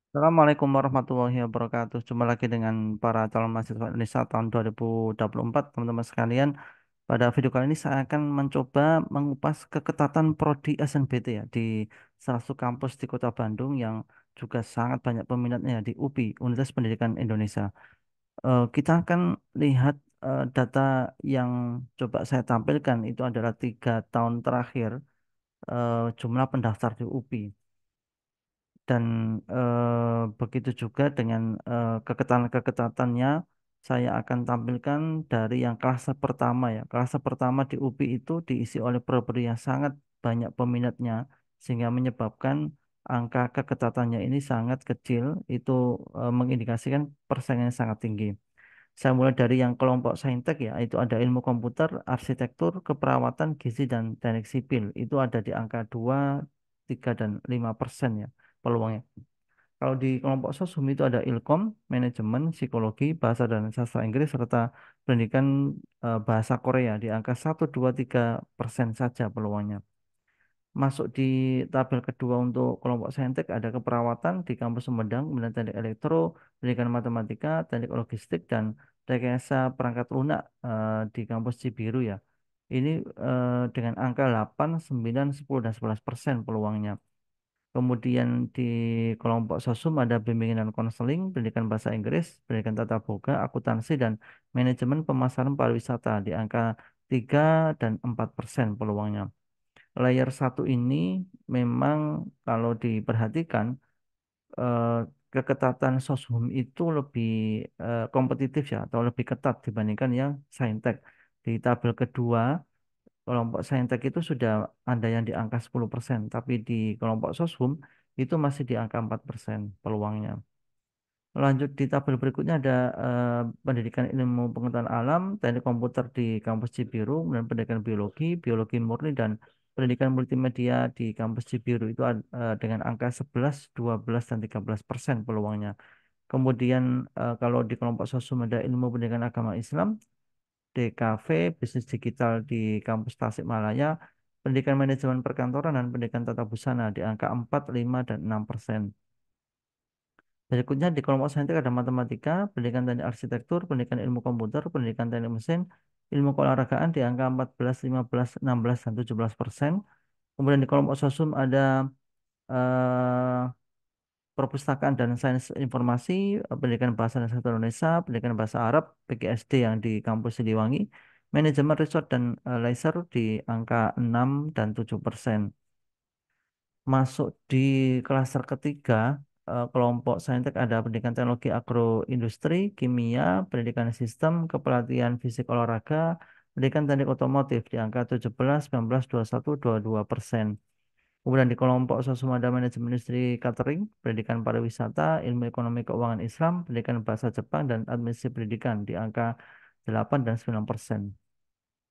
Assalamualaikum warahmatullahi wabarakatuh. Jumpa lagi dengan para calon mahasiswa Indonesia tahun 2024, teman-teman sekalian. Pada video kali ini saya akan mencoba mengupas keketatan prodi SNBT ya di salah satu kampus di Kota Bandung yang juga sangat banyak peminatnya di UPI, Universitas Pendidikan Indonesia. Kita akan lihat data yang coba saya tampilkan itu adalah 3 tahun terakhir jumlah pendaftar di UPI. Dan begitu juga dengan keketatan-keketatannya saya akan tampilkan dari yang kelas pertama ya. Kelas pertama di UPI itu diisi oleh prodi yang sangat banyak peminatnya sehingga menyebabkan angka keketatannya ini sangat kecil. Itu mengindikasikan persaingan sangat tinggi. Saya mulai dari yang kelompok saintek ya, itu ada ilmu komputer, arsitektur, keperawatan, gizi, dan teknik sipil. Itu ada di angka 2, 3, dan 5% ya peluangnya. Kalau di kelompok sosum itu ada ilkom, manajemen, psikologi, bahasa dan sastra Inggris, serta pendidikan bahasa Korea di angka 1, 2, 3% saja peluangnya. Masuk di tabel kedua untuk kelompok saintek ada keperawatan di kampus Sumedang, kemudian teknik elektro, pendidikan matematika, teknik logistik, dan rekayasa perangkat lunak di kampus Cibiru ya. Ini dengan angka 8, 9, 10, dan 11% peluangnya. Kemudian di kelompok sosum ada bimbingan dan konseling, pendidikan bahasa Inggris, pendidikan tata boga, akuntansi, dan manajemen pemasaran pariwisata di angka 3 dan 4% peluangnya. Layer satu ini memang kalau diperhatikan eh, keketatan soshum itu lebih kompetitif ya atau lebih ketat dibandingkan yang saintek. Di tabel kedua kelompok saintek itu sudah ada yang di angka 10%, tapi di kelompok soshum itu masih di angka 4% peluangnya. Lanjut di tabel berikutnya ada pendidikan ilmu pengetahuan alam, teknik komputer di kampus Cibiru, dan pendidikan biologi, biologi murni, dan pendidikan multimedia di kampus Cibiru itu dengan angka 11, 12, dan 13% peluangnya. Kemudian kalau di kelompok sosum ada ilmu pendidikan agama Islam, DKV, bisnis digital di kampus Tasikmalaya, pendidikan manajemen perkantoran, dan pendidikan tata busana di angka 4, 5, dan 6%. Berikutnya di kelompok saintek ada matematika, pendidikan teknik arsitektur, pendidikan ilmu komputer, pendidikan teknik mesin, ilmu keolahragaan di angka 14, 15, 16, dan 17%. Kemudian di kelompok sosum ada eh, perpustakaan dan sains informasi, pendidikan bahasa dan sastra Indonesia, pendidikan bahasa Arab, PGSD yang di kampus Siliwangi, manajemen resort dan leisure di angka 6 dan 7%. Masuk di klaster ketiga, kelompok saintek ada pendidikan teknologi agroindustri, kimia, pendidikan sistem, kepelatihan fisik olahraga, pendidikan teknik otomotif di angka 17, 19, 21, 22%. Kemudian di kelompok sosumada manajemen industri catering, pendidikan pariwisata, ilmu ekonomi keuangan Islam, pendidikan bahasa Jepang, dan administrasi pendidikan di angka 8 dan 9%.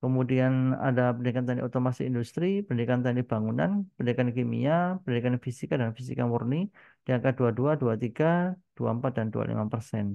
Kemudian ada pendidikan teknik otomasi industri, pendidikan teknik bangunan, pendidikan kimia, pendidikan fisika dan fisika murni di angka 22, 23, 24, dan 25%.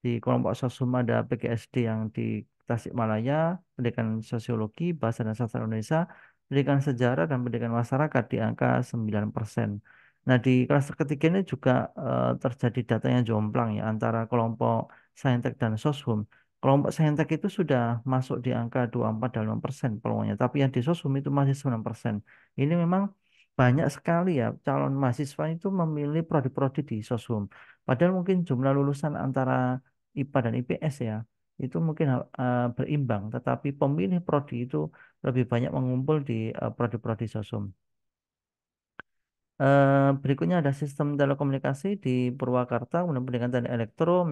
Di kelompok sosum ada PGSD yang di Tasikmalaya, pendidikan sosiologi, bahasa dan sastra Indonesia, pendidikan sejarah dan pendidikan masyarakat di angka 9%. Nah, di kelas ketiga ini juga terjadi data yang jomplang ya antara kelompok saintek dan soshum. Kelompok saintek itu sudah masuk di angka 24 dan 5% peluangnya, tapi yang di soshum itu masih 9%. Ini memang banyak sekali ya calon mahasiswa itu memilih prodi-prodi di soshum. Padahal mungkin jumlah lulusan antara IPA dan IPS ya itu mungkin berimbang, tetapi pemilih prodi itu lebih banyak mengumpul di prodi-prodi sosum. Berikutnya ada sistem telekomunikasi di Purwakarta, kemudian pendidikan teknik elektro,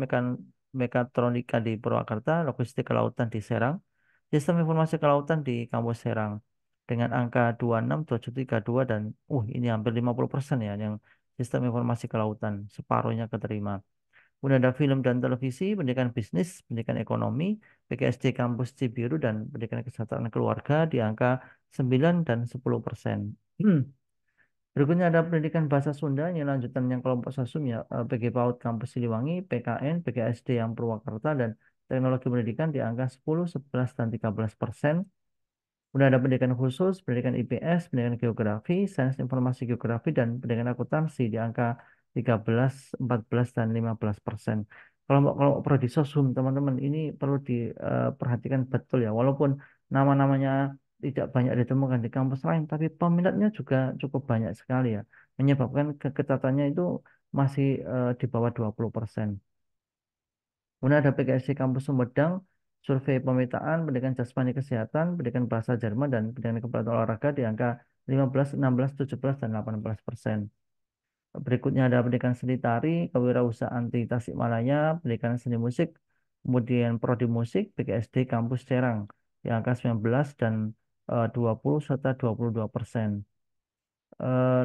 mekatronika di Purwakarta, logistik kelautan di Serang, sistem informasi kelautan di Kampus Serang dengan angka 26, 27, 32 dan ini hampir 50% ya yang sistem informasi kelautan, separuhnya keterima. Kemudian ada film dan televisi, pendidikan bisnis, pendidikan ekonomi, PGSD Kampus Cibiru, dan pendidikan kesejahteraan keluarga di angka 9 dan 10%. Berikutnya ada pendidikan bahasa Sunda yang lanjutan yang kelompok sasum ya, PG PAUD Kampus Siliwangi, PKN, PGSD yang Purwakarta, dan teknologi pendidikan di angka 10, 11, dan 13%. Kemudian ada pendidikan khusus, pendidikan IPS, pendidikan geografi, sains informasi geografi, dan pendidikan akuntansi di angka 13, 14 dan 15%. Kelompok-kelompok prodi sosum, teman-teman, ini perlu diperhatikan betul ya. Walaupun nama-namanya tidak banyak ditemukan di kampus lain, tapi peminatnya juga cukup banyak sekali ya. Menyebabkan keketatannya itu masih di bawah 20%. Kemudian ada PKSD Kampus Sumedang, survei pemetaan, pendidikan jasmani kesehatan, pendidikan bahasa Jerman, dan pendidikan kepelatihan olahraga di angka 15, 16, 17, dan 18%. Berikutnya ada pendidikan seni tari, kewirausahaan di Tasikmalaya, pendidikan seni musik, kemudian prodi musik, PKSD Kampus Serang di angka 19 dan 20 serta 22%.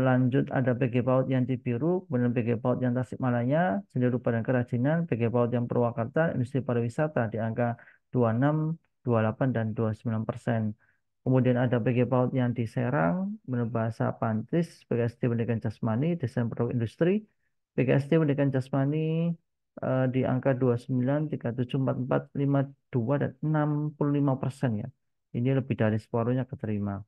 Lanjut ada PG PAUD yang Cibiru, kemudian PG PAUD yang Tasikmalaya, seni rupa dan kerajinan, PG PAUD yang Purwakarta, industri pariwisata di angka 26, 28, dan 29%. Kemudian ada PG PAUD yang di Serang, kemudian bahasa Prancis, PGSD pendidikan jasmani, desain produk industri, PGSD pendidikan jasmani di angka 29, 37, 44, 52, dan 65% ya. Ini lebih dari separuhnya keterima.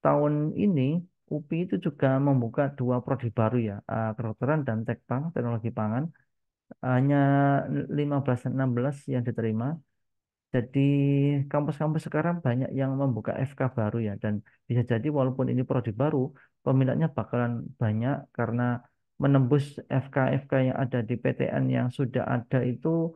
Tahun ini UPI itu juga membuka dua prodi baru ya, kedokteran dan tekpang, teknologi pangan. Hanya 15 dan 16 yang diterima. Jadi kampus-kampus sekarang banyak yang membuka FK baru ya, dan bisa jadi walaupun ini prodi baru, peminatnya bakalan banyak karena menembus FK-FK yang ada di PTN yang sudah ada itu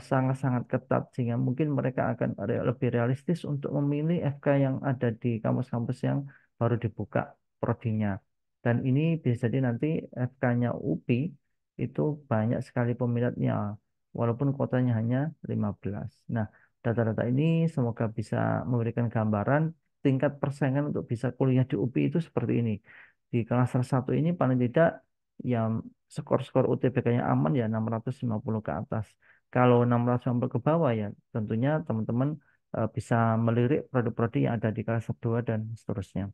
sangat-sangat ketat, sehingga mungkin mereka akan lebih realistis untuk memilih FK yang ada di kampus-kampus yang baru dibuka prodinya. Dan ini bisa jadi nanti FK-nya UPI itu banyak sekali peminatnya walaupun kuotanya hanya 15. Nah, data-data ini semoga bisa memberikan gambaran tingkat persaingan untuk bisa kuliah di UPI itu seperti ini. Di kelas satu ini paling tidak yang skor-skor UTBK-nya aman ya 650 ke atas. Kalau 650 ke bawah ya tentunya teman-teman bisa melirik prodi-prodi yang ada di kelas 2 dan seterusnya.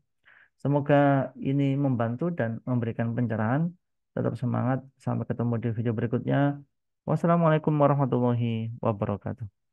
Semoga ini membantu dan memberikan pencerahan. Tetap semangat. Sampai ketemu di video berikutnya. Wassalamualaikum warahmatullahi wabarakatuh.